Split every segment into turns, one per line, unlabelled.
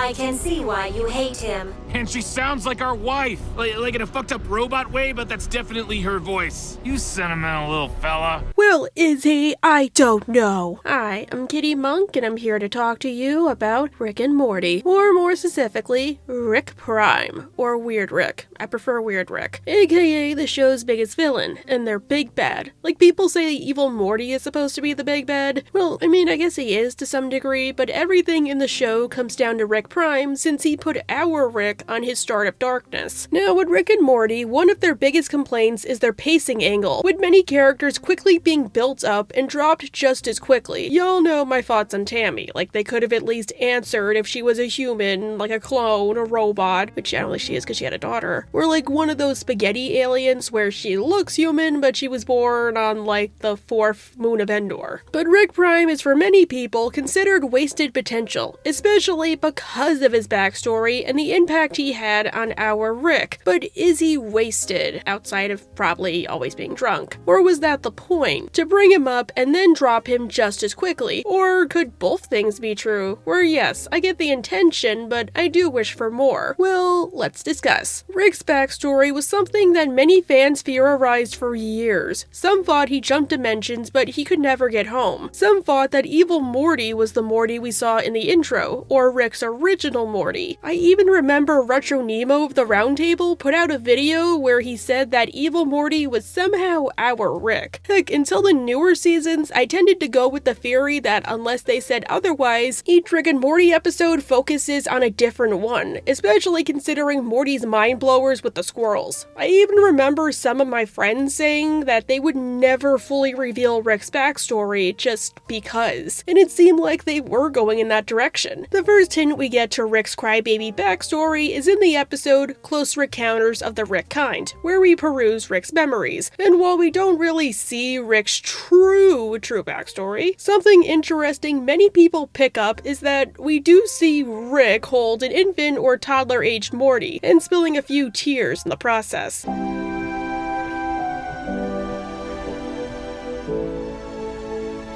I can see why you hate him.
And she sounds like our wife. Like in a fucked up robot way, but that's definitely her voice. You sentimental little fella.
Well, is he? I don't know. Hi, I'm Kitty Monk, and I'm here to talk to you about Rick and Morty. Or more specifically, Rick Prime. Or Weird Rick. I prefer Weird Rick. AKA the show's biggest villain, and their big bad. Like people say evil Morty is supposed to be the big bad. Well, I mean, I guess he is to some degree, but everything in the show comes down to Rick Prime since he put our Rick on his start of darkness. Now, with Rick and Morty, one of their biggest complaints is their pacing angle, with many characters quickly being built up and dropped just as quickly. Y'all know my thoughts on Tammy, like they could have at least answered if she was a human, like a clone, a robot, which I don't think she is because she had a daughter, or like one of those spaghetti aliens where she looks human but she was born on like the 4th moon of Endor. But Rick Prime is for many people considered wasted potential, especially because of his backstory and the impact he had on our Rick. But is he wasted, outside of probably always being drunk? Or was that the point? To bring him up and then drop him just as quickly? Or could both things be true? Where yes, I get the intention, but I do wish for more. Well, let's discuss. Rick's backstory was something that many fans theorized for years. Some thought he jumped dimensions, but he could never get home. Some thought that evil Morty was the Morty we saw in the intro, or Rick's original Morty. I even remember Retro Nemo of the Roundtable put out a video where he said that evil Morty was somehow our Rick. Heck, until the newer seasons, I tended to go with the theory that unless they said otherwise, each Rick and Morty episode focuses on a different one, especially considering Morty's mind blowers with the squirrels. I even remember some of my friends saying that they would never fully reveal Rick's backstory just because, and it seemed like they were going in that direction. The first hint we get to Rick's crybaby backstory is in the episode Close Encounters of the Rick Kind, where we peruse Rick's memories, and while we don't really see Rick's true backstory, something interesting many people pick up is that we do see Rick hold an infant or toddler-aged Morty, and spilling a few tears in the process.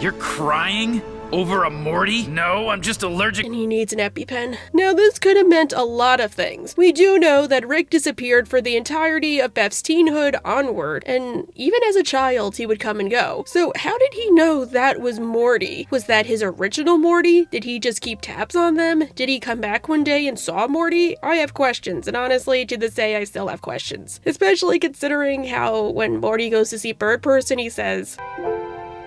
You're crying? Over a Morty? No, I'm just allergic.
And he needs an EpiPen. Now, this could have meant a lot of things. We do know that Rick disappeared for the entirety of Beth's teenhood onward, and even as a child, he would come and go. So how did he know that was Morty? Was that his original Morty? Did he just keep tabs on them? Did he come back one day and saw Morty? I have questions, and honestly, to this day, I still have questions. Especially considering how when Morty goes to see Bird Person, he says,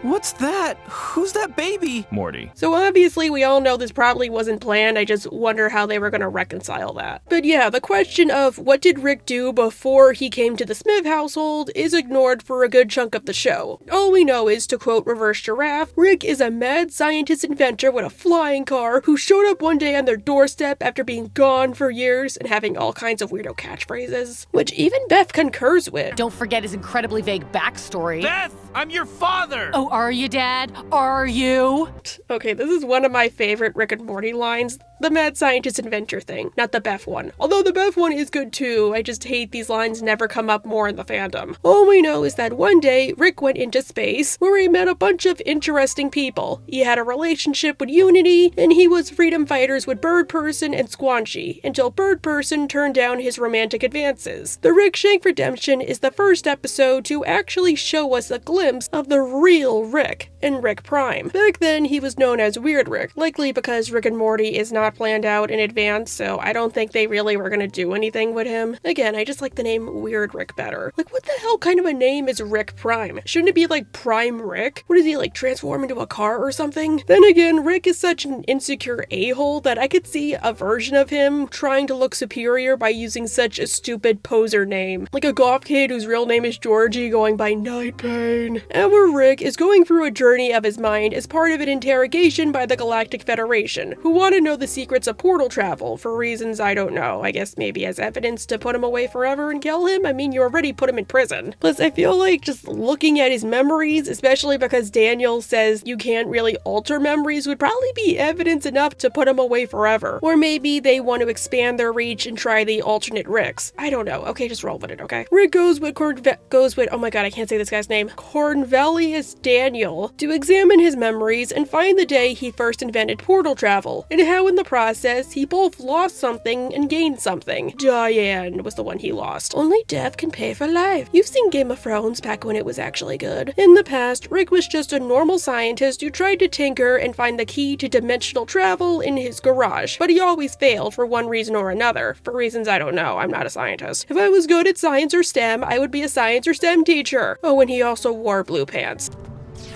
"What's that? Who's that baby?"
Morty.
So obviously we all know this probably wasn't planned, I just wonder how they were gonna reconcile that. But yeah, the question of what did Rick do before he came to the Smith household is ignored for a good chunk of the show. All we know is, to quote Reverse Giraffe, Rick is a mad scientist inventor with a flying car who showed up one day on their doorstep after being gone for years and having all kinds of weirdo catchphrases, which even Beth concurs with.
Don't forget his incredibly vague backstory.
Beth, I'm your father!
Oh, are you, Dad? Are you?
Okay, this is one of my favorite Rick and Morty lines. The mad scientist inventor thing, not the Beth one. Although the Beth one is good too, I just hate these lines never come up more in the fandom. All we know is that one day, Rick went into space, where he met a bunch of interesting people. He had a relationship with Unity, and he was freedom fighters with Bird Person and Squanchy, until Bird Person turned down his romantic advances. The Rick Shank Redemption is the first episode to actually show us a glimpse of the real Rick, and Rick Prime. Back then, he was known as Weird Rick, likely because Rick and Morty is not planned out in advance, so I don't think they really were gonna do anything with him. Again, I just like the name Weird Rick better. Like, what the hell kind of a name is Rick Prime? Shouldn't it be like Prime Rick? What does he, like, transform into a car or something? Then again, Rick is such an insecure a-hole that I could see a version of him trying to look superior by using such a stupid poser name. Like a goth kid whose real name is Georgie going by Night Pain. Our Rick is going through a journey of his mind as part of an interrogation by the Galactic Federation, who want to know the secrets of portal travel for reasons I don't know. I guess maybe as evidence to put him away forever and kill him? I mean, you already put him in prison. Plus, I feel like just looking at his memories, especially because Daniel says you can't really alter memories, would probably be evidence enough to put him away forever. Or maybe they want to expand their reach and try the alternate Ricks. I don't know. Okay, just roll with it, okay? Rick goes with oh my god, I can't say this guy's name. Cornelius Daniel to examine his memories and find the day he first invented portal travel, and how in the process he both lost something and gained something. Diane was the one he lost. Only death can pay for life. You've seen Game of Thrones back when it was actually good. In the past, Rick was just a normal scientist who tried to tinker and find the key to dimensional travel in his garage, but he always failed for one reason or another. For reasons I don't know, I'm not a scientist. If I was good at science or STEM, I would be a science or STEM teacher. Oh, and he also wore blue pants.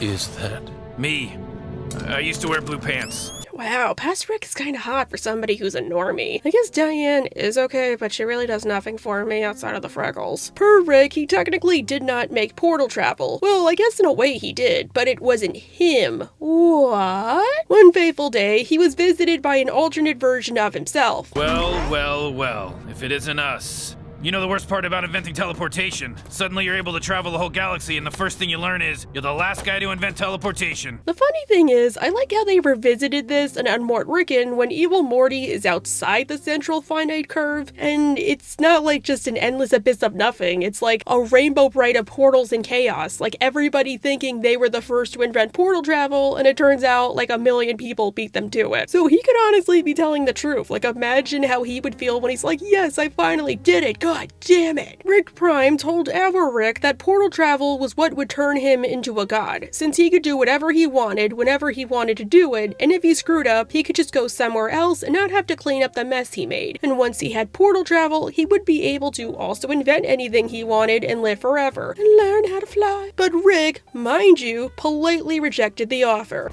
Is that...
Me. I used to wear blue pants.
Wow, past Rick is kinda hot for somebody who's a normie. I guess Diane is okay, but she really does nothing for me outside of the freckles. Per Rick, he technically did not make portal travel. Well, I guess in a way he did, but it wasn't him. What? One fateful day, he was visited by an alternate version of himself.
Well, if it isn't us. You know the worst part about inventing teleportation? Suddenly you're able to travel the whole galaxy and the first thing you learn is you're the last guy to invent teleportation.
The funny thing is, I like how they revisited this and on Mort Rickon when evil Morty is outside the central finite curve, and it's not like just an endless abyss of nothing, it's like a rainbow bright of portals and chaos, like everybody thinking they were the first to invent portal travel, and it turns out like 1 million people beat them to it. So he could honestly be telling the truth. Like imagine how he would feel when he's like, yes, I finally did it, God damn it. Rick Prime told our Rick that portal travel was what would turn him into a god, since he could do whatever he wanted, whenever he wanted to do it, and if he screwed up, he could just go somewhere else and not have to clean up the mess he made. And once he had portal travel, he would be able to also invent anything he wanted and live forever, and learn how to fly. But Rick, mind you, politely rejected the offer.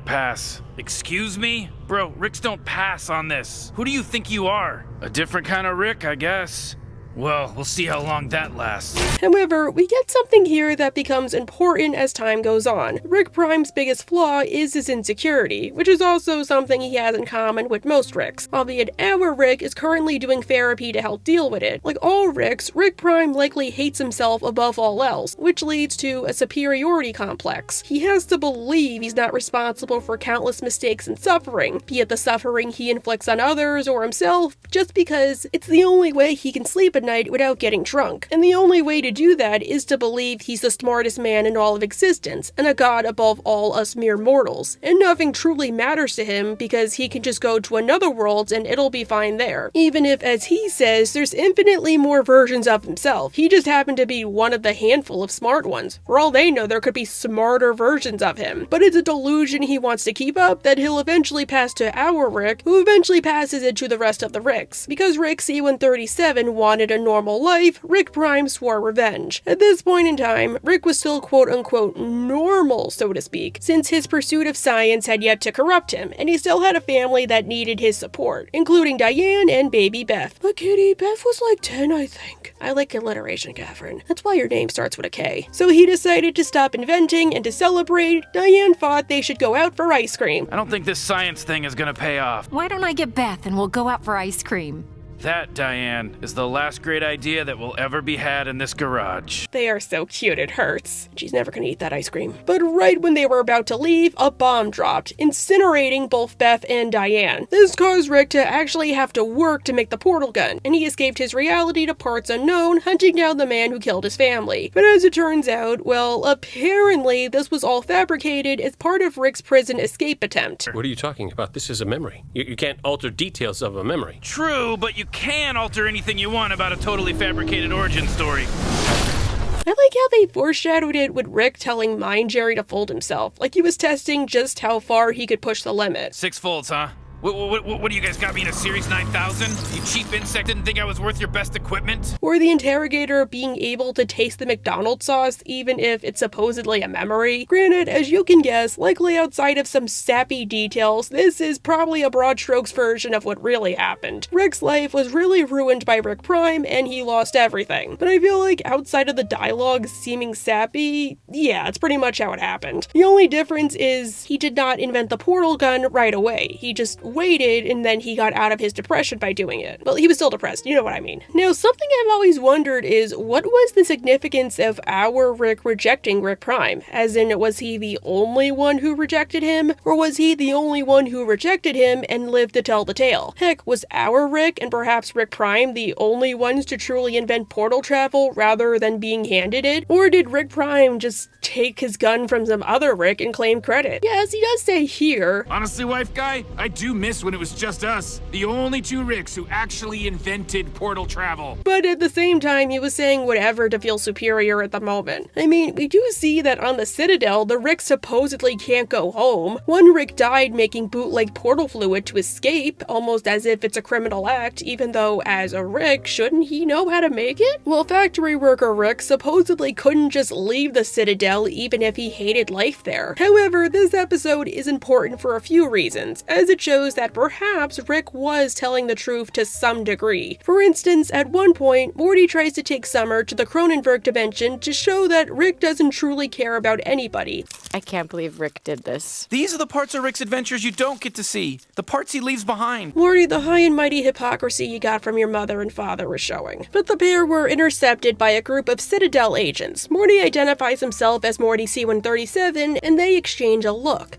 Pass. Excuse me? Bro, Ricks don't pass on this. Who do you think you are? A different kind of Rick, I guess. Well, we'll see how long that lasts.
However, we get something here that becomes important as time goes on. Rick Prime's biggest flaw is his insecurity, which is also something he has in common with most Ricks, albeit our Rick is currently doing therapy to help deal with it. Like all Ricks, Rick Prime likely hates himself above all else, which leads to a superiority complex. He has to believe he's not responsible for countless mistakes and suffering, be it the suffering he inflicts on others or himself, just because it's the only way he can sleep at night without getting drunk. And the only way to do that is to believe he's the smartest man in all of existence, and a god above all us mere mortals. And nothing truly matters to him because he can just go to another world and it'll be fine there. Even if, as he says, there's infinitely more versions of himself. He just happened to be one of the handful of smart ones. For all they know, there could be smarter versions of him. But it's a delusion he wants to keep up that he'll eventually pass to our Rick, who eventually passes it to the rest of the Ricks. Because Rick C-137 wanted a normal life, Rick Prime swore revenge. At this point in time, Rick was still quote-unquote normal, so to speak, since his pursuit of science had yet to corrupt him, and he still had a family that needed his support, including Diane and baby Beth. But kitty, Beth was like 10, I think. I like alliteration, Catherine. That's why your name starts with a K. So he decided to stop inventing, and to celebrate, Diane thought they should go out for ice cream.
I don't think this science thing is gonna pay off.
Why don't I get Beth and we'll go out for ice cream?
That, Diane, is the last great idea that will ever be had in this garage.
They are so cute, it hurts. She's never gonna eat that ice cream. But right when they were about to leave, a bomb dropped, incinerating both Beth and Diane. This caused Rick to actually have to work to make the portal gun, and he escaped his reality to parts unknown, hunting down the man who killed his family. But as it turns out, well, apparently this was all fabricated as part of Rick's prison escape attempt.
What are you talking about? This is a memory. You can't alter details of a memory.
True, but you can alter anything you want about a totally fabricated origin story.
I like how they foreshadowed it with Rick telling Mind Jerry to fold himself, like he was testing just how far he could push the limit.
6 folds, huh? What do you guys got me in a Series 9000? You cheap insect didn't think I was worth your best equipment?
Or the interrogator being able to taste the McDonald's sauce even if it's supposedly a memory. Granted, as you can guess, likely outside of some sappy details, this is probably a broad strokes version of what really happened. Rick's life was really ruined by Rick Prime and he lost everything. But I feel like outside of the dialogue seeming sappy, yeah, it's pretty much how it happened. The only difference is he did not invent the portal gun right away. He just waited and then he got out of his depression by doing it. Well, he was still depressed, you know what I mean. Now, something I've always wondered is, what was the significance of our Rick rejecting Rick Prime? As in, was he the only one who rejected him? Or was he the only one who rejected him and lived to tell the tale? Heck, was our Rick and perhaps Rick Prime the only ones to truly invent portal travel rather than being handed it? Or did Rick Prime just take his gun from some other Rick and claim credit? Yes, he does say here.
Honestly, wife guy, I do miss when it was just us. The only two Ricks who actually invented portal travel.
But at the same time, he was saying whatever to feel superior at the moment. I mean, we do see that on the Citadel, the Ricks supposedly can't go home. One Rick died making bootleg portal fluid to escape, almost as if it's a criminal act, even though as a Rick, shouldn't he know how to make it? Well, factory worker Rick supposedly couldn't just leave the Citadel even if he hated life there. However, this episode is important for a few reasons, as it shows that perhaps Rick was telling the truth to some degree. For instance, at one point, Morty tries to take Summer to the Cronenberg dimension to show that Rick doesn't truly care about anybody.
I can't believe Rick did this.
These are the parts of Rick's adventures you don't get to see. The parts he leaves behind.
Morty, the high and mighty hypocrisy you got from your mother and father is showing. But the pair were intercepted by a group of Citadel agents. Morty identifies himself as Morty C-137, and they exchange a look.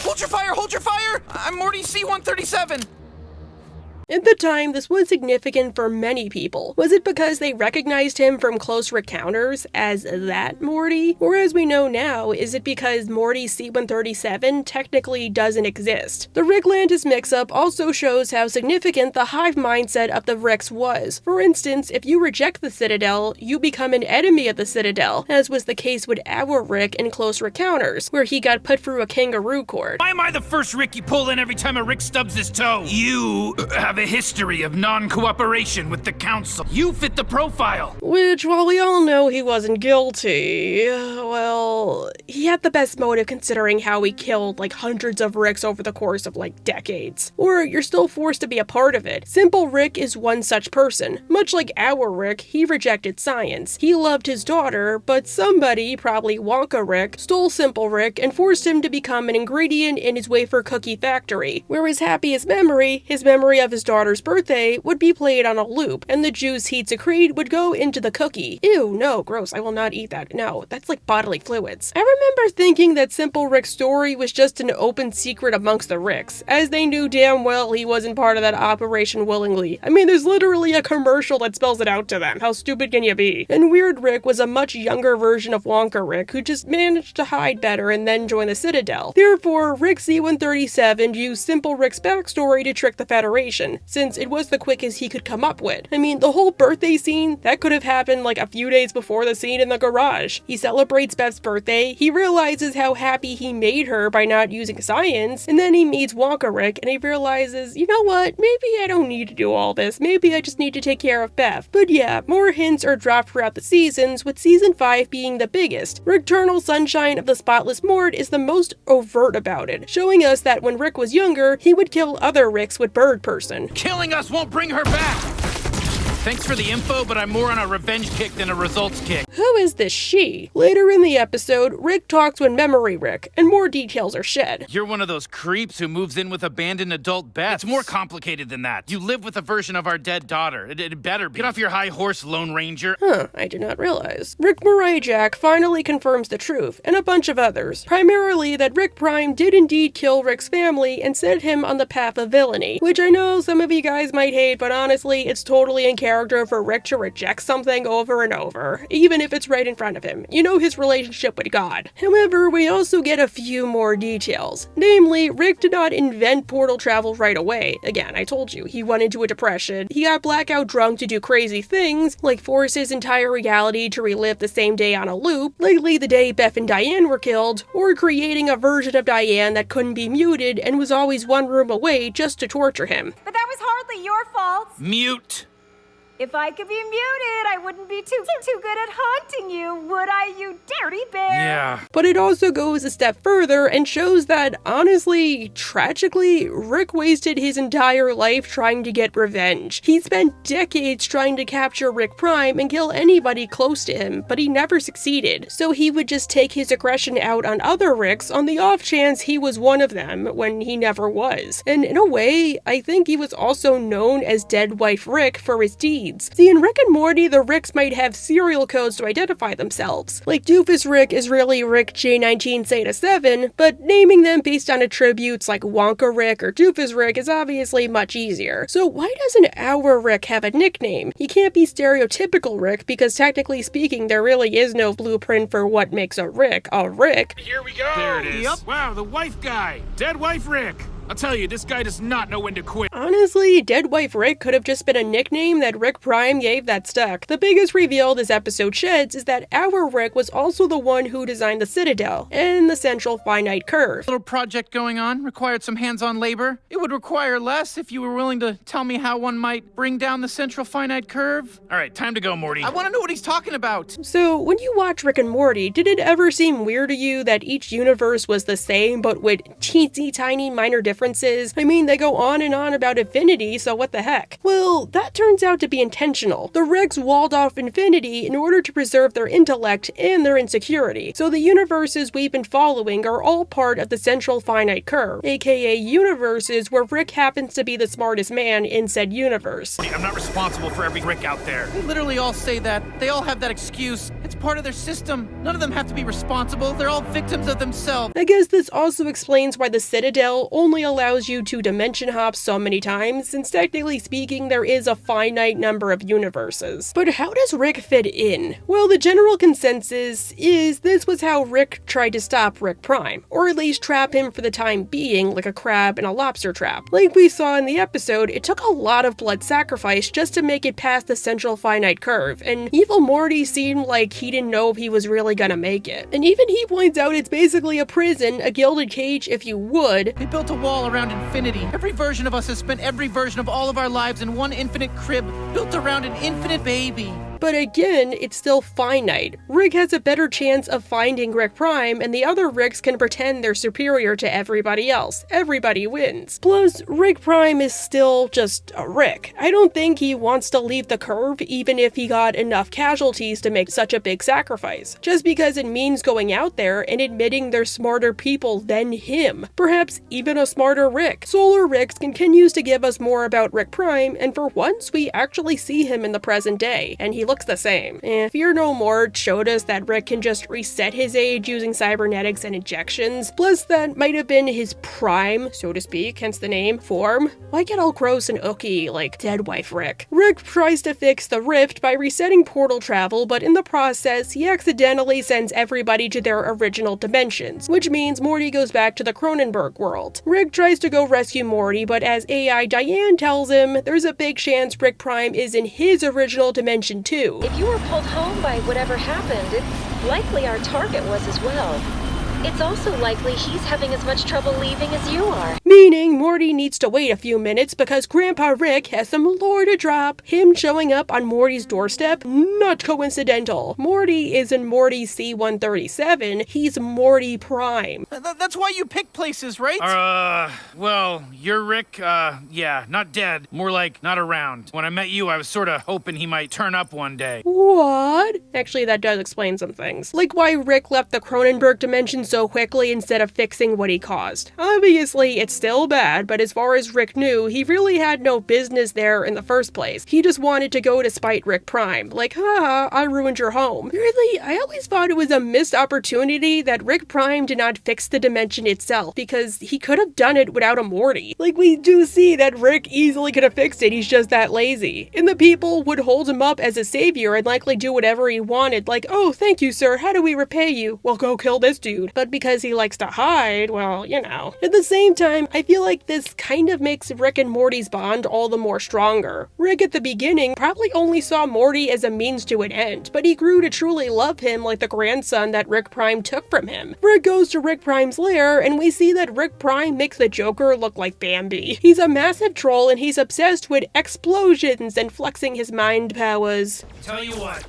Hold your fire! Hold your fire! I'm Morty C-137!
At the time, this was significant for many people. Was it because they recognized him from close encounters as that Morty? Or as we know now, is it because Morty C-137 technically doesn't exist? The Ricklantis mix-up also shows how significant the hive mindset of the Ricks was. For instance, if you reject the Citadel, you become an enemy of the Citadel, as was the case with our Rick in Close Encounters, where he got put through a kangaroo court.
Why am I the first Rick you pull in every time a Rick stubs his toe? You have a history of non-cooperation with the council. You fit the profile.
Which, while we all know he wasn't guilty, well, he had the best motive considering how he killed like hundreds of Ricks over the course of like decades. Or you're still forced to be a part of it. Simple Rick is one such person. Much like our Rick, he rejected science. He loved his daughter, but somebody, probably Wonka Rick, stole Simple Rick and forced him to become an ingredient in his wafer cookie factory, where his happiest memory, his memory of his daughter's birthday, would be played on a loop, and the juice he'd secrete would go into the cookie. Ew, no, gross, I will not eat that. No, that's like bodily fluids. I remember thinking that Simple Rick's story was just an open secret amongst the Ricks, as they knew damn well he wasn't part of that operation willingly. I mean, there's literally a commercial that spells it out to them. How stupid can you be? And Weird Rick was a much younger version of Wonka Rick, who just managed to hide better and then join the Citadel. Therefore, Rick C-137 used Simple Rick's backstory to trick the Federation, since it was the quickest he could come up with. I mean, the whole birthday scene, that could have happened like a few days before the scene in the garage. He celebrates Beth's birthday, he realizes how happy he made her by not using science, and then he meets Wonka Rick and he realizes, you know what, maybe I don't need to do all this, maybe I just need to take care of Beth. But yeah, more hints are dropped throughout the seasons, with season 5 being the biggest. Ricketernal Sunshine of the Spotless Mort is the most overt about it, showing us that when Rick was younger, he would kill other Ricks with Bird Person.
Killing us won't bring her back! Thanks for the info, but I'm more on a revenge kick than a results kick.
Who is this she? Later in the episode, Rick talks with Memory Rick, and more details are shed.
You're one of those creeps who moves in with abandoned adult Beth. It's more complicated than that. You live with a version of our dead daughter. It better be. Get off your high horse, Lone Ranger.
Huh, I did not realize. Rick Jack finally confirms the truth, and a bunch of others. Primarily that Rick Prime did indeed kill Rick's family and set him on the path of villainy, which I know some of you guys might hate, but honestly, it's totally in character for Rick to reject something over and over, even if it's right in front of him. You know, his relationship with God. However, we also get a few more details. Namely, Rick did not invent portal travel right away. Again, I told you, he went into a depression. He got blackout drunk to do crazy things, like force his entire reality to relive the same day on a loop, lately the day Beth and Diane were killed, or creating a version of Diane that couldn't be muted and was always one room away just to torture him.
But that was hardly your fault.
Mute.
If I could be muted, I wouldn't be too good at haunting you, would I, you dirty bear?
Yeah.
But it also goes a step further and shows that, honestly, tragically, Rick wasted his entire life trying to get revenge. He spent decades trying to capture Rick Prime and kill anybody close to him, but he never succeeded. So he would just take his aggression out on other Ricks on the off chance he was one of them, when he never was. And in a way, I think he was also known as Dead Wife Rick for his deeds. See, in Rick and Morty, the Ricks might have serial codes to identify themselves. Like Doofus Rick is really Rick J19 Zeta 7, but naming them based on attributes like Wonka Rick or Doofus Rick is obviously much easier. So why doesn't our Rick have a nickname? He can't be stereotypical Rick because technically speaking, there really is no blueprint for what makes a Rick a Rick.
Here we go. There it is. Yep. Wow, the wife guy. Dead wife Rick. I'll tell you, this guy does not know when to quit.
Honestly, Dead Wife Rick could have just been a nickname that Rick Prime gave that stuck. The biggest reveal this episode sheds is that our Rick was also the one who designed the Citadel and the central finite curve.
Little project going on required some hands-on labor. It would require less if you were willing to tell me how one might bring down the central finite curve.
All right, time to go, Morty.
I want to know what he's talking about.
So, when you watch Rick and Morty, did it ever seem weird to you that each universe was the same but with teensy tiny minor differences? I mean, they go on and on about infinity, so what the heck? Well, that turns out to be intentional. The Ricks walled off infinity in order to preserve their intellect and their insecurity. So the universes we've been following are all part of the central finite curve, aka universes where Rick happens to be the smartest man in said universe.
I'm not responsible for every Rick out there.
They literally all say that. They all have that excuse. It's part of their system. None of them have to be responsible. They're all victims of themselves.
I guess this also explains why the Citadel only allows you to dimension hop so many times, since technically speaking there is a finite number of universes. But how does Rick fit in? Well, the general consensus is this was how Rick tried to stop Rick Prime, or at least trap him for the time being like a crab in a lobster trap. Like we saw in the episode, it took a lot of blood sacrifice just to make it past the central finite curve, and evil Morty seemed like he didn't know if he was really gonna make it. And even he points out it's basically a prison, a gilded cage if you would.
They built a wall around infinity. Every version of us has spent every version of all of our lives in one infinite crib, built around an infinite baby.
But again, it's still finite. Rick has a better chance of finding Rick Prime, and the other Ricks can pretend they're superior to everybody else. Everybody wins. Plus, Rick Prime is still just a Rick. I don't think he wants to leave the curve even if he got enough casualties to make such a big sacrifice. Just because it means going out there and admitting there's smarter people than him. Perhaps even a smarter Rick. Solar Ricks continues to give us more about Rick Prime, and for once we actually see him in the present day, and he looks the same. Fear No More showed us that Rick can just reset his age using cybernetics and injections, plus that might have been his prime, so to speak, hence the name, form. Why get all gross and ooky like Dead Wife Rick? Rick tries to fix the rift by resetting portal travel, but in the process, he accidentally sends everybody to their original dimensions, which means Morty goes back to the Cronenberg world. Rick tries to go rescue Morty, but as AI Diane tells him, there's a big chance Rick Prime is in his original dimension too.
If you were pulled home by whatever happened, it's likely our target was as well. It's also likely he's having as much trouble leaving as you are.
Meaning Morty needs to wait a few minutes because Grandpa Rick has some lore to drop. Him showing up on Morty's doorstep? Not coincidental. Morty isn't Morty C-137, he's Morty Prime.
That's why you pick places, right?
Well, you're Rick, yeah, not dead. More like, not around. When I met you, I was sorta hoping he might turn up one day.
What? Actually, that does explain some things. Like why Rick left the Cronenberg dimension so quickly instead of fixing what he caused. Obviously, it's still bad, but as far as Rick knew, he really had no business there in the first place. He just wanted to go to spite Rick Prime. Like, haha, I ruined your home. Really, I always thought it was a missed opportunity that Rick Prime did not fix the dimension itself, because he could have done it without a Morty. Like, we do see that Rick easily could have fixed it, he's just that lazy. And the people would hold him up as a savior and likely do whatever he wanted, like, oh, thank you, sir, how do we repay you? Well, go kill this dude. But because he likes to hide, well, you know. At the same time, I feel like this kind of makes Rick and Morty's bond all the more stronger. Rick at the beginning probably only saw Morty as a means to an end, but he grew to truly love him like the grandson that Rick Prime took from him. Rick goes to Rick Prime's lair, and we see that Rick Prime makes the Joker look like Bambi. He's a massive troll, and he's obsessed with explosions and flexing his mind powers.
Tell you what.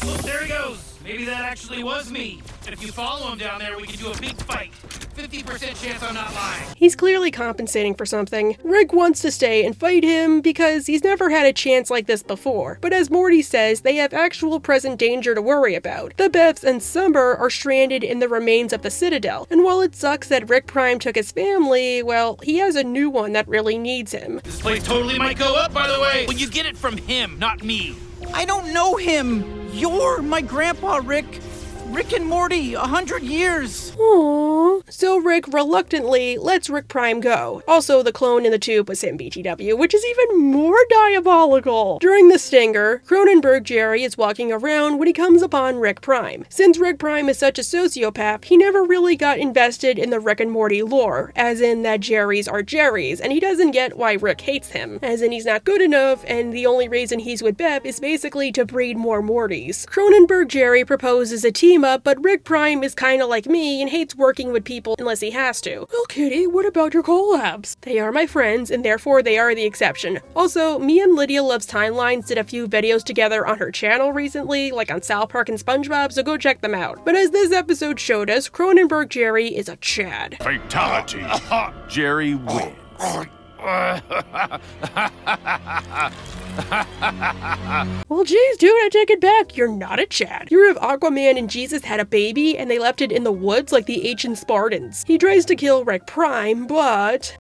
Look, there he goes. Maybe that actually was me. And if you follow him down there, we can do a big fight. 50% chance I'm not lying.
He's clearly compensating for something. Rick wants to stay and fight him because he's never had a chance like this before. But as Morty says, they have actual present danger to worry about. The Beths and Summer are stranded in the remains of the Citadel. And while it sucks that Rick Prime took his family, well, he has a new one that really needs him.
This place totally might go up, by the way. Well, you get it from him, not me.
I don't know him. You're my grandpa, Rick. Rick and Morty, 100 years.
Aww. So Rick reluctantly lets Rick Prime go. Also, the clone in the tube was him, BTW, which is even more diabolical. During the stinger, Cronenberg Jerry is walking around when he comes upon Rick Prime. Since Rick Prime is such a sociopath, he never really got invested in the Rick and Morty lore, as in that Jerrys are Jerrys, and he doesn't get why Rick hates him, as in he's not good enough, and the only reason he's with Beth is basically to breed more Mortys. Cronenberg Jerry proposes a team up, but Rick Prime is kinda like me and hates working with people unless he has to. Well, Kitty, what about your collabs? They are my friends, and therefore they are the exception. Also, me and Lydia Loves Timelines did a few videos together on her channel recently, like on South Park and SpongeBob, so go check them out. But as this episode showed us, Cronenberg Jerry is a Chad.
Fatality. Jerry wins.
Well, geez, dude, I take it back. You're not a Chad. You're if Aquaman and Jesus had a baby and they left it in the woods like the ancient Spartans. He tries to kill Rick Prime, but...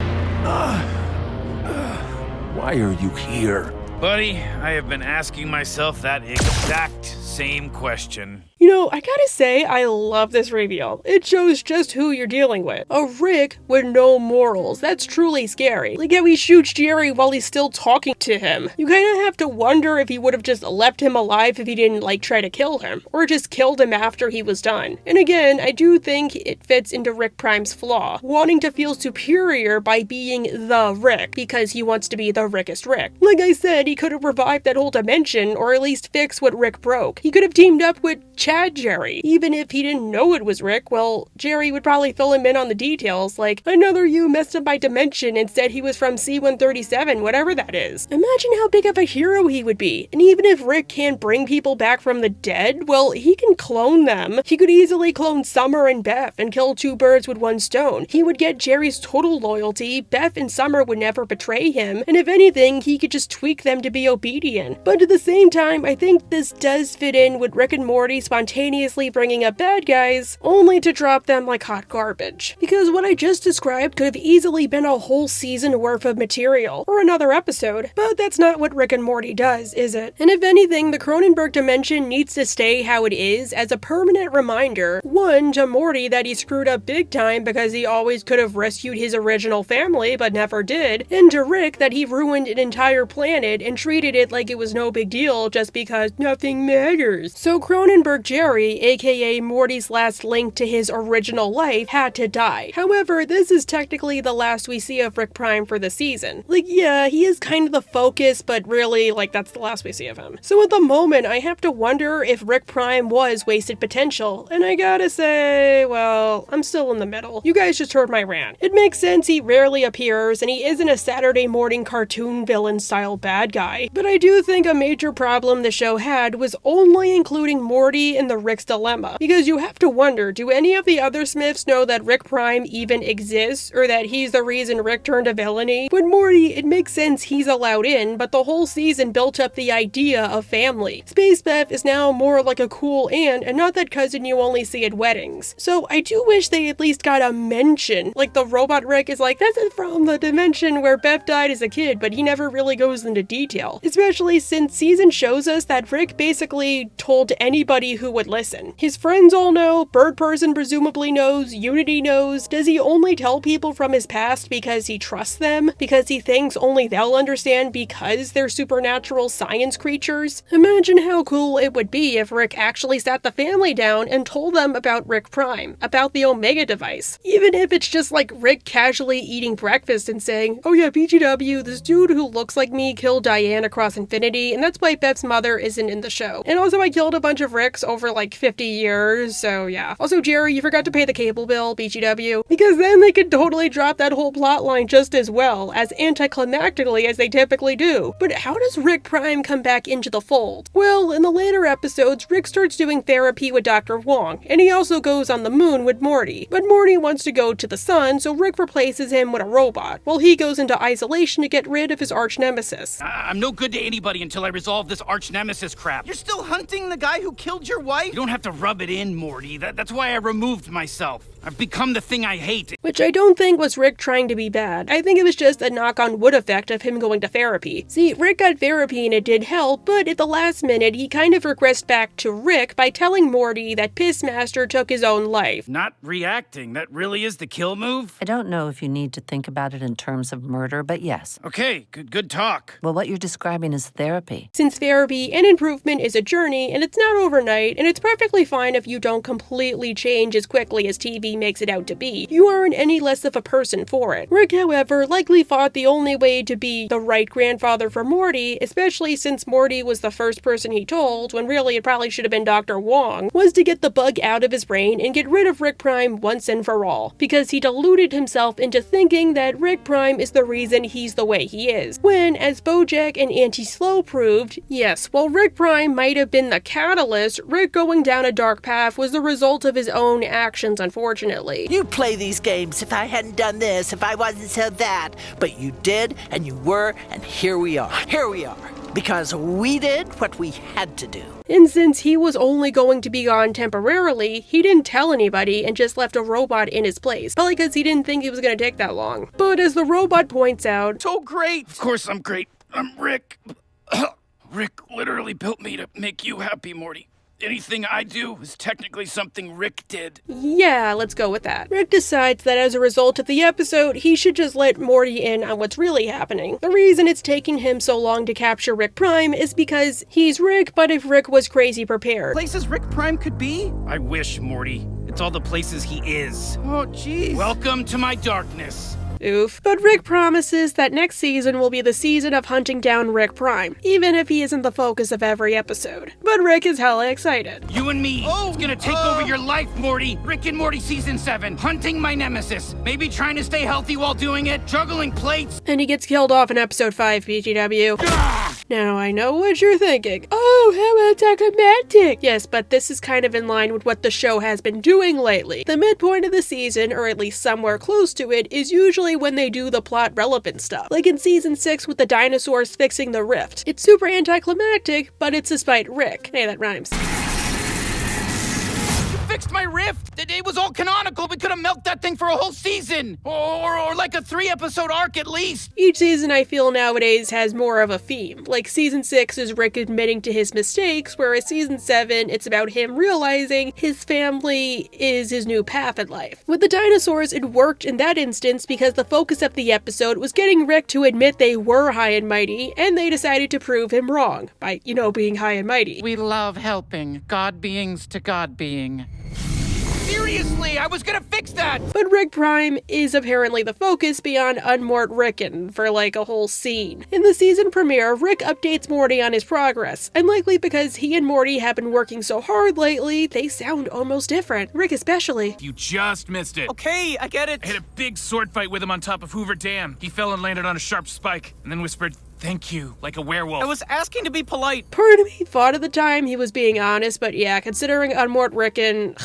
Why are you here?
Buddy, I have been asking myself that exact same question.
You know, I gotta say, I love this reveal. It shows just who you're dealing with. A Rick with no morals. That's truly scary. Like how he shoots Jerry while he's still talking to him. You kinda have to wonder if he would have just left him alive if he didn't, like, try to kill him. Or just killed him after he was done. And again, I do think it fits into Rick Prime's flaw. Wanting to feel superior by being the Rick, because he wants to be the Rickest Rick. Like I said, he could have revived that whole dimension, or at least fixed what Rick broke. He could have teamed up with Chad Jerry. Even if he didn't know it was Rick, well, Jerry would probably fill him in on the details, like, another you messed up my dimension and said he was from C-137, whatever that is. Imagine how big of a hero he would be. And even if Rick can't bring people back from the dead, well, he can clone them. He could easily clone Summer and Beth and kill two birds with one stone. He would get Jerry's total loyalty, Beth and Summer would never betray him, and if anything, he could just tweak them to be obedient. But at the same time, I think this does fit in with Rick and Morty spontaneously bringing up bad guys, only to drop them like hot garbage. Because what I just described could have easily been a whole season worth of material, or another episode, but that's not what Rick and Morty does, is it? And if anything, the Cronenberg dimension needs to stay how it is as a permanent reminder, one, to Morty that he screwed up big time because he always could have rescued his original family but never did, and to Rick that he ruined an entire planet and treated it like it was no big deal just because nothing matters. So Cronenberg Jerry, aka Morty's last link to his original life, had to die. However, this is technically the last we see of Rick Prime for the season. Like, yeah, he is kind of the focus, but really, like, that's the last we see of him. So at the moment, I have to wonder if Rick Prime was wasted potential, and I gotta say, well, I'm still in the middle. You guys just heard my rant. It makes sense he rarely appears, and he isn't a Saturday morning cartoon villain style bad guy, but I do think a major problem the show had was only including Morty in the Rick's dilemma, because you have to wonder, do any of the other Smiths know that Rick Prime even exists, or that he's the reason Rick turned to villainy? With Morty, it makes sense he's allowed in, but the whole season built up the idea of family. Space Beth is now more like a cool aunt, and not that cousin you only see at weddings. So I do wish they at least got a mention, like the robot Rick is like, this is from the dimension where Beth died as a kid, but he never really goes into detail. Especially since season shows us that Rick basically told anybody who who would listen. His friends all know, Bird Person presumably knows, Unity knows. Does he only tell people from his past because he trusts them? Because he thinks only they'll understand because they're supernatural science creatures? Imagine how cool it would be if Rick actually sat the family down and told them about Rick Prime, about the Omega device. Even if it's just like Rick casually eating breakfast and saying, oh yeah, BGW, this dude who looks like me killed Diane across infinity, and that's why Beth's mother isn't in the show. And also I killed a bunch of Ricks over like 50 years, so yeah. Also, Jerry, you forgot to pay the cable bill, BGW, because then they could totally drop that whole plot line just as well, as anticlimactically as they typically do. But how does Rick Prime come back into the fold? Well, in the later episodes, Rick starts doing therapy with Dr. Wong, and he also goes on the moon with Morty. But Morty wants to go to the sun, so Rick replaces him with a robot, while he goes into isolation to get rid of his arch nemesis.
I'm no good to anybody until I resolve this arch nemesis crap. You're still hunting the guy who killed your wife? You don't have to rub it in, Morty. That's why I removed myself. I've become the thing I hate.
Which I don't think was Rick trying to be bad. I think it was just a knock-on-wood effect of him going to therapy. See, Rick got therapy and it did help, but at the last minute, he kind of regressed back to Rick by telling Morty that Pissmaster took his own life.
Not reacting. That really is the kill move?
I don't know if you need to think about it in terms of murder, but yes.
Okay, good talk.
Well, what you're describing is therapy.
Since therapy and improvement is a journey, and it's not overnight, and it's perfectly fine if you don't completely change as quickly as TV makes it out to be, you aren't any less of a person for it. Rick, however, likely thought the only way to be the right grandfather for Morty, especially since Morty was the first person he told, when really it probably should have been Dr. Wong, was to get the bug out of his brain and get rid of Rick Prime once and for all, because he deluded himself into thinking that Rick Prime is the reason he's the way he is. When, as Bojack and Auntie Slow proved, yes, while Rick Prime might have been the catalyst, Rick going down a dark path was the result of his own actions, unfortunately.
You'd play these games if I hadn't done this, if I wasn't so that. But you did, and you were, and here we are. Here we are. Because we did what we had to do.
And since he was only going to be gone temporarily, he didn't tell anybody and just left a robot in his place. Probably because he didn't think it was going to take that long. But as the robot points out,
so great! Of course I'm great. I'm Rick. Rick literally built me to make you happy, Morty. Anything I do is technically something Rick did.
Yeah, let's go with that. Rick decides that as a result of the episode, he should just let Morty in on what's really happening. The reason it's taking him so long to capture Rick Prime is because he's Rick, but if Rick was crazy prepared.
Places Rick Prime could be? I wish, Morty. It's all the places he is. Oh, jeez. Welcome to my darkness.
Oof. But Rick promises that next season will be the season of hunting down Rick Prime, even if he isn't the focus of every episode. But Rick is hella excited.
You and me. It's gonna take over your life, Morty. Rick and Morty Season 7. Hunting my nemesis. Maybe trying to stay healthy while doing it. Juggling plates.
And he gets killed off in episode 5, BGW. Now I know what you're thinking. Oh, how anticlimactic. Yes, but this is kind of in line with what the show has been doing lately. The midpoint of the season, or at least somewhere close to it, is usually when they do the plot relevant stuff. Like in season 6 with the dinosaurs fixing the rift. It's super anticlimactic, but it's despite Rick. Hey, that rhymes.
Fixed my rift. It was all canonical. We could have milked that thing for a whole season. Or like a 3-episode arc at least.
Each season I feel nowadays has more of a theme. Like season 6 is Rick admitting to his mistakes, whereas season 7 it's about him realizing his family is his new path in life. With the dinosaurs, it worked in that instance because the focus of the episode was getting Rick to admit they were high and mighty, and they decided to prove him wrong by, being high and mighty.
We love helping God beings to God being.
Seriously, I was gonna fix that!
But Rick Prime is apparently the focus beyond Unmort Ricken for like a whole scene. In the season premiere, Rick updates Morty on his progress, and likely because he and Morty have been working so hard lately, they sound almost different. Rick especially.
You just missed it.
Okay, I get it.
I had a big sword fight with him on top of Hoover Dam. He fell and landed on a sharp spike, and then whispered, "Thank you," like a werewolf.
I was asking to be polite.
Part of me thought at the time he was being honest, but yeah, considering Unmort Ricken,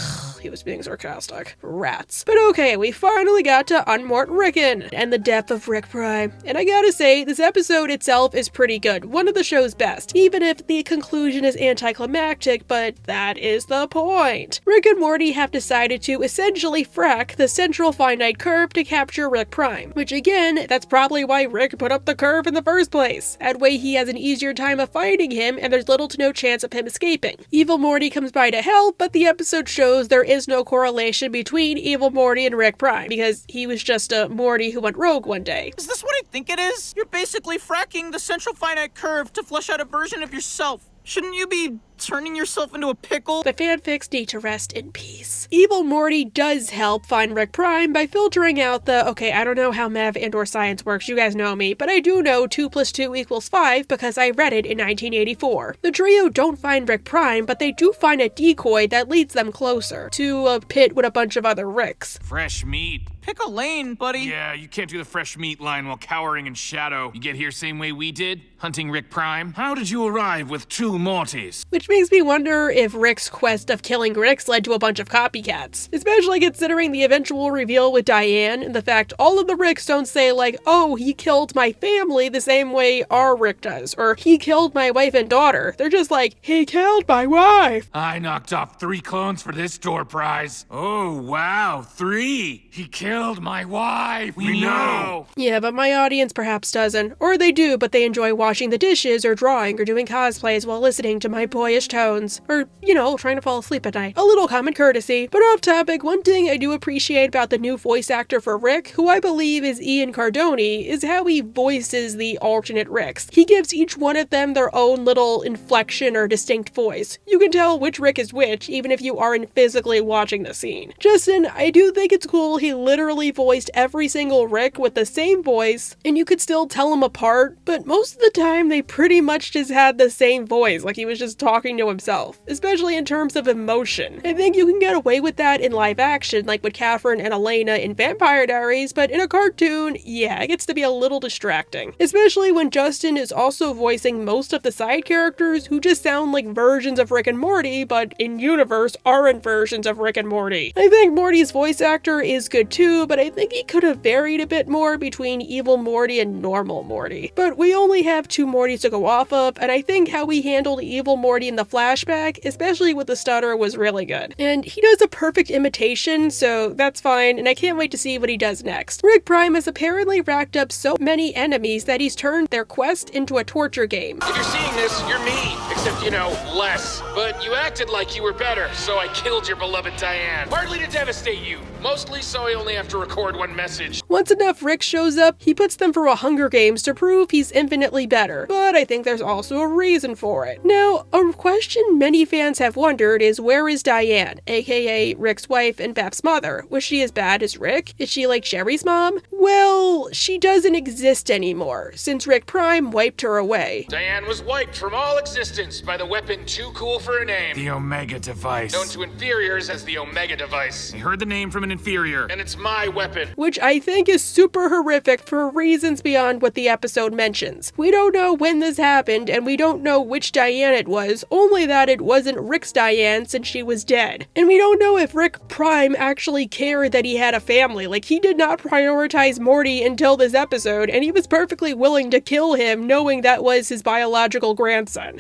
he was being sarcastic. Rats. But okay, we finally got to Unmort Rickon and the death of Rick Prime. And I gotta say, this episode itself is pretty good. One of the show's best. Even if the conclusion is anticlimactic, but that is the point. Rick and Morty have decided to essentially frack the central finite curve to capture Rick Prime. Which again, that's probably why Rick put up the curve in the first place. That way he has an easier time of finding him and there's little to no chance of him escaping. Evil Morty comes by to help, but the episode shows there is no correlation between Evil Morty and Rick Prime, because he was just a Morty who went rogue one day.
Is this what I think it is? You're basically fracking the central finite curve to flesh out a version of yourself. Shouldn't you be turning yourself into a pickle?
The fanfics need to rest in peace. Evil Morty does help find Rick Prime by filtering out the, okay, I don't know how math and or science works, you guys know me, but I do know 2 + 2 = 5 because I read it in 1984. The trio don't find Rick Prime, but they do find a decoy that leads them closer to a pit with a bunch of other Ricks.
Fresh meat.
Pick a lane, buddy.
Yeah, you can't do the fresh meat line while cowering in shadow. You get here same way we did, hunting Rick Prime. How did you arrive with 2 Mortys?
Which makes me wonder if Rick's quest of killing Ricks led to a bunch of copycats. Especially considering the eventual reveal with Diane and the fact all of the Ricks don't say like, oh, he killed my family the same way our Rick does, or he killed my wife and daughter. They're just like, he killed my wife.
I knocked off 3 clones for this door prize. Oh, wow, 3. He killed my wife. We know.
Yeah, but my audience perhaps doesn't. Or they do, but they enjoy washing the dishes or drawing or doing cosplays while listening to my boyish tones. Or, you know, trying to fall asleep at night. A little common courtesy. But off topic, one thing I do appreciate about the new voice actor for Rick, who I believe is Ian Cardoni, is how he voices the alternate Ricks. He gives each one of them their own little inflection or distinct voice. You can tell which Rick is which, even if you aren't physically watching the scene. Justin, I do think it's cool he literally voiced every single Rick with the same voice, and you could still tell them apart, but most of the time they pretty much just had the same voice, like he was just talking to himself, especially in terms of emotion. I think you can get away with that in live action, like with Catherine and Elena in Vampire Diaries, but in a cartoon, yeah, it gets to be a little distracting. Especially when Justin is also voicing most of the side characters who just sound like versions of Rick and Morty, but in universe aren't versions of Rick and Morty. I think Morty's voice actor is good too, but I think he could have varied a bit more between Evil Morty and normal Morty. But we only have 2 Mortys to go off of, and I think how he handled Evil Morty in the flashback, especially with the stutter, was really good. And he does a perfect imitation, so that's fine, and I can't wait to see what he does next. Rick Prime has apparently racked up so many enemies that he's turned their quest into a torture game.
If you're seeing this, you're me. Except, you know, less. But you acted like you were better, so I killed your beloved Diane. Partly to devastate you. Mostly so I only have to record 1 message.
Once enough Rick shows up, he puts them through a Hunger Games to prove he's infinitely better. But I think there's also a reason for it. Now, a question many fans have wondered is, where is Diane, aka Rick's wife and Beth's mother? Was she as bad as Rick? Is she like Sherry's mom? Well, she doesn't exist anymore, since Rick Prime wiped her away.
Diane was wiped from all existence by the weapon too cool for a name. The Omega device. Known to inferiors as the Omega device. I heard the name from an inferior, and it's my weapon.
Which I think is super horrific for reasons beyond what the episode mentions. We don't know when this happened, and we don't know which Diane it was, only that it wasn't Rick's Diane since she was dead. And we don't know if Rick Prime actually cared that he had a family. Like, he did not prioritize Morty until this episode, and he was perfectly willing to kill him knowing that was his biological grandson.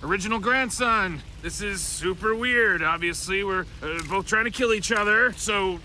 Original grandson. This is super weird. Obviously, we're both trying to kill each other. So,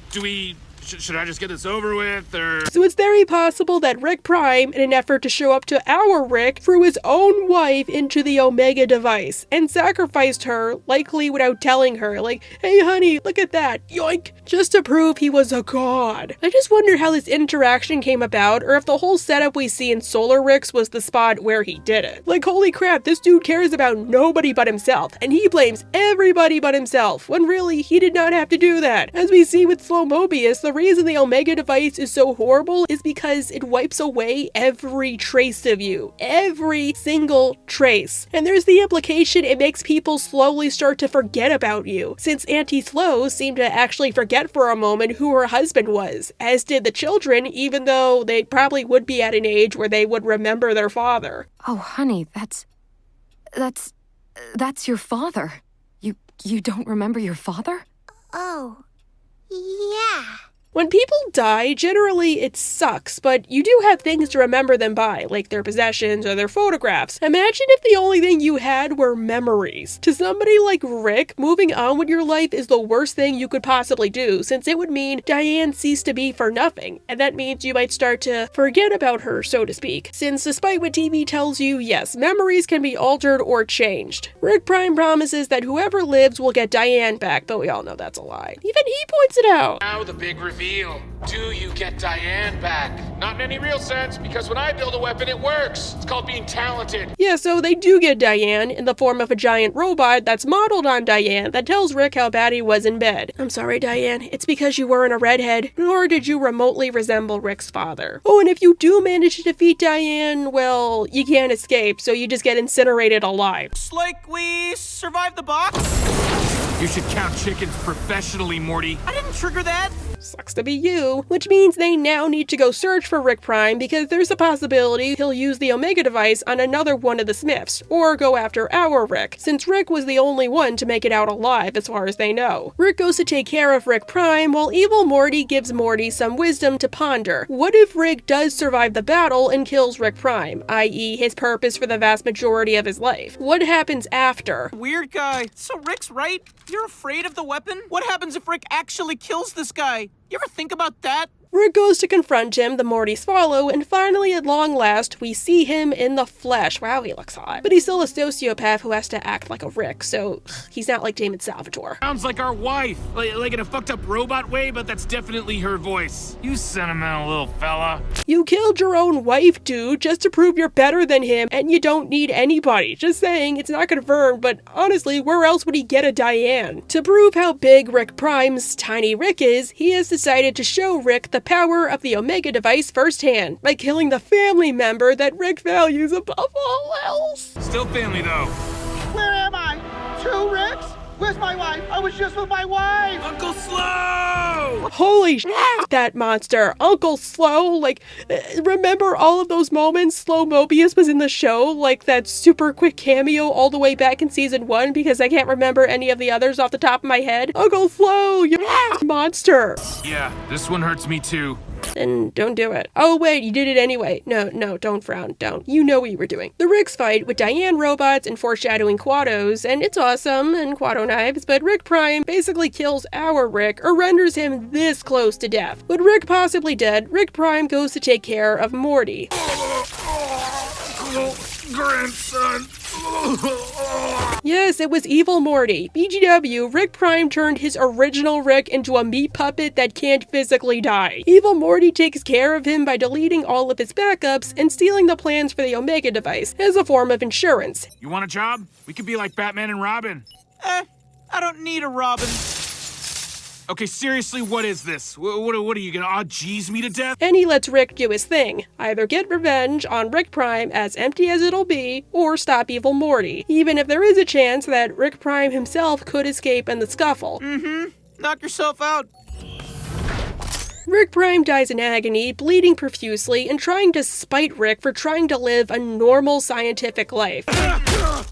should I just get this over with, or?
So it's very possible that Rick Prime, in an effort to show up to our Rick, threw his own wife into the Omega device and sacrificed her, likely without telling her, like, hey honey, look at that, yoink, just to prove he was a god. I just wonder how this interaction came about, or if the whole setup we see in Solar Ricks was the spot where he did it. Like, holy crap, this dude cares about nobody but himself, and he blames everybody but himself, when really, he did not have to do that. As we see with Slow Mobius, the reason the Omega device is so horrible is because it wipes away every trace of you. Every single trace. And there's the implication it makes people slowly start to forget about you, since Auntie Flo seemed to actually forget for a moment who her husband was, as did the children, even though they probably would be at an age where they would remember their father.
Oh, honey, that's your father. You don't remember your father?
Oh, yeah.
When people die, generally it sucks, but you do have things to remember them by, like their possessions or their photographs. Imagine if the only thing you had were memories. To somebody like Rick, moving on with your life is the worst thing you could possibly do, since it would mean Diane ceased to be for nothing, and that means you might start to forget about her, so to speak. Since despite what TV tells you, yes, memories can be altered or changed. Rick Prime promises that whoever lives will get Diane back, but we all know that's a lie. Even he points it out.
Now the big reveal. Do you get Diane back? Not in any real sense, because when I build a weapon, it works. It's called being talented.
Yeah, so they do get Diane in the form of a giant robot that's modeled on Diane that tells Rick how bad he was in bed. I'm sorry, Diane. It's because you weren't a redhead, nor did you remotely resemble Rick's father. Oh, and if you do manage to defeat Diane, well, you can't escape, so you just get incinerated alive.
Looks like we survived the box.
You should count chickens professionally, Morty.
I didn't trigger that.
Sucks to be you. Which means they now need to go search for Rick Prime because there's a possibility he'll use the Omega device on another one of the Smiths, or go after our Rick, since Rick was the only one to make it out alive as far as they know. Rick goes to take care of Rick Prime while evil Morty gives Morty some wisdom to ponder. What if Rick does survive the battle and kills Rick Prime, i.e. his purpose for the vast majority of his life? What happens after?
Weird guy. So Rick's right? You're afraid of the weapon? What happens if Rick actually kills this guy? You ever think about that?
Rick goes to confront him, the Mortys follow, and finally, at long last, we see him in the flesh. Wow, he looks hot. But he's still a sociopath who has to act like a Rick, so he's not like Damon Salvatore.
Sounds like our wife. Like in a fucked up robot way, but that's definitely her voice. You sentimental little fella.
You killed your own wife, dude, just to prove you're better than him, and you don't need anybody. Just saying, it's not confirmed, but honestly, where else would he get a Diane? To prove how big Rick Prime's tiny Rick is, he has decided to show Rick the power of the Omega device firsthand by killing the family member that Rick values above all else.
Still family, though.
Where am I? 2 Ricks? Where's my wife? I was just with my wife!
Uncle Slow!
Holy shit, that monster. Uncle Slow, like, remember all of those moments Slow Mobius was in the show? Like that super quick cameo all the way back in season 1 because I can't remember any of the others off the top of my head? Uncle Slow, you monster.
Yeah, this one hurts me too.
Then don't do it. Oh wait, you did it anyway. No, don't frown, don't. You know what you were doing. The Ricks fight with Diane robots and foreshadowing Quados, and it's awesome, and Quado knives, but Rick Prime basically kills our Rick, or renders him this close to death. With Rick possibly dead, Rick Prime goes to take care of Morty.
Grandson.
Yes, it was evil Morty. BGW, Rick Prime turned his original Rick into a meat puppet that can't physically die. Evil Morty takes care of him by deleting all of his backups and stealing the plans for the Omega device as a form of insurance.
You want a job? We could be like Batman and Robin.
I don't need a Robin.
Okay, seriously, what is this? What are you gonna jeez me to death?
And he lets Rick do his thing. Either get revenge on Rick Prime, as empty as it'll be, or stop evil Morty. Even if there is a chance that Rick Prime himself could escape in the scuffle.
Knock yourself out.
Rick Prime dies in agony, bleeding profusely, and trying to spite Rick for trying to live a normal scientific life.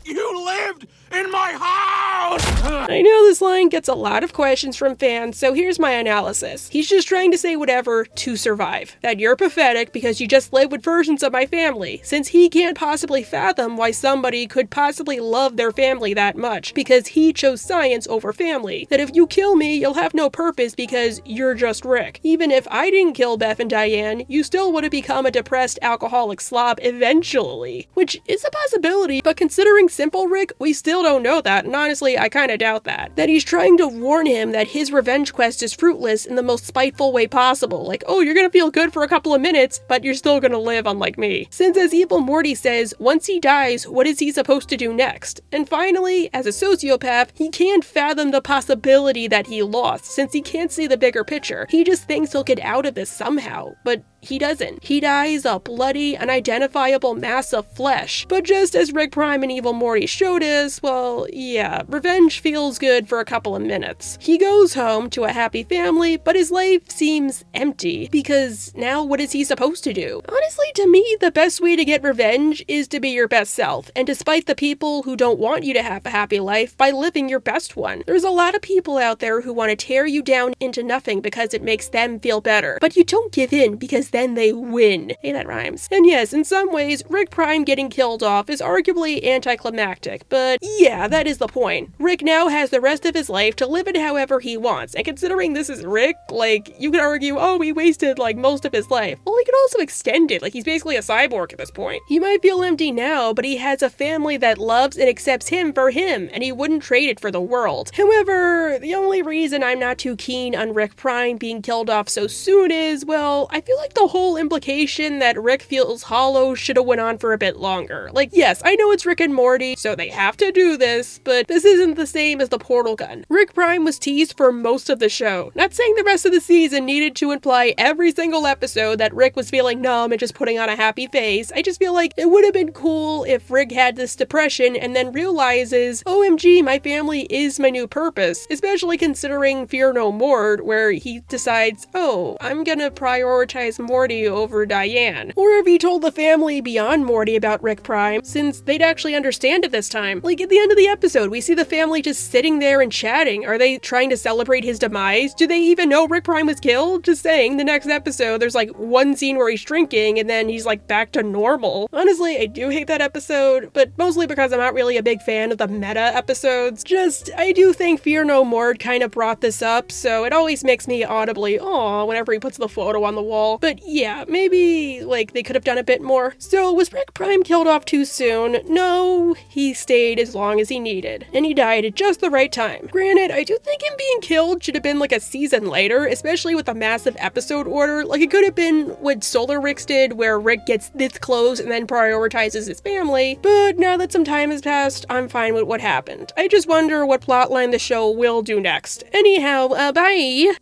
You lived in my house!
I know this line gets a lot of questions from fans, so here's my analysis. He's just trying to say whatever to survive. That you're pathetic because you just live with versions of my family, since he can't possibly fathom why somebody could possibly love their family that much, because he chose science over family. That if you kill me, you'll have no purpose because you're just Rick. Even if I didn't kill Beth and Diane, you still would have become a depressed alcoholic slob eventually. Which is a possibility, but considering Simple Rick, we still don't know that, and honestly, I kinda doubt that. That he's trying to warn him that his revenge quest is fruitless in the most spiteful way possible. Like, oh, you're gonna feel good for a couple of minutes, but you're still gonna live unlike me. Since as evil Morty says, once he dies, what is he supposed to do next? And finally, as a sociopath, he can't fathom the possibility that he lost, since he can't see the bigger picture. He just thinks he'll get out of this somehow. But he doesn't. He dies a bloody, unidentifiable mass of flesh. But just as Rick Prime and Evil Morty showed us, well, yeah, revenge feels good for a couple of minutes. He goes home to a happy family, but his life seems empty, because now what is he supposed to do? Honestly, to me, the best way to get revenge is to be your best self, and despite the people who don't want you to have a happy life, by living your best one. There's a lot of people out there who want to tear you down into nothing because it makes them feel better, but you don't give in because then they win. Hey, that rhymes. And yes, in some ways, Rick Prime getting killed off is arguably anticlimactic, but yeah, that is the point. Rick now has the rest of his life to live it however he wants, and considering this is Rick, like, you could argue, oh, he wasted, like, most of his life. Well, he could also extend it, like, he's basically a cyborg at this point. He might feel empty now, but he has a family that loves and accepts him for him, and he wouldn't trade it for the world. However, the only reason I'm not too keen on Rick Prime being killed off so soon is, well, I feel like the whole implication that Rick feels hollow should have went on for a bit longer. Like, yes, I know it's Rick and Morty, so they have to do this, but this isn't the same as the portal gun. Rick Prime was teased for most of the show. Not saying the rest of the season needed to imply every single episode that Rick was feeling numb and just putting on a happy face. I just feel like it would have been cool if Rick had this depression and then realizes, OMG, my family is my new purpose, especially considering Fear No More, where he decides, oh, I'm gonna prioritize Morty over Diane. Or if he told the family beyond Morty about Rick Prime, since they'd actually understand it this time. Like, at the end of the episode, we see the family just sitting there and chatting. Are they trying to celebrate his demise? Do they even know Rick Prime was killed? Just saying, the next episode, there's like one scene where he's drinking and then he's like back to normal. Honestly, I do hate that episode, but mostly because I'm not really a big fan of the meta episodes. Just, I do think Fear No More kind of brought this up, so it always makes me audibly, aw, whenever he puts the photo on the wall. But yeah, maybe, like, they could have done a bit more. So, was Rick Prime killed off too soon? No, he stayed as long as he needed, and he died at just the right time. Granted, I do think him being killed should have been like a season later, especially with a massive episode order. Like, it could have been what Solar Ricks did, where Rick gets this close and then prioritizes his family, but now that some time has passed, I'm fine with what happened. I just wonder what plotline the show will do next. Anyhow, bye!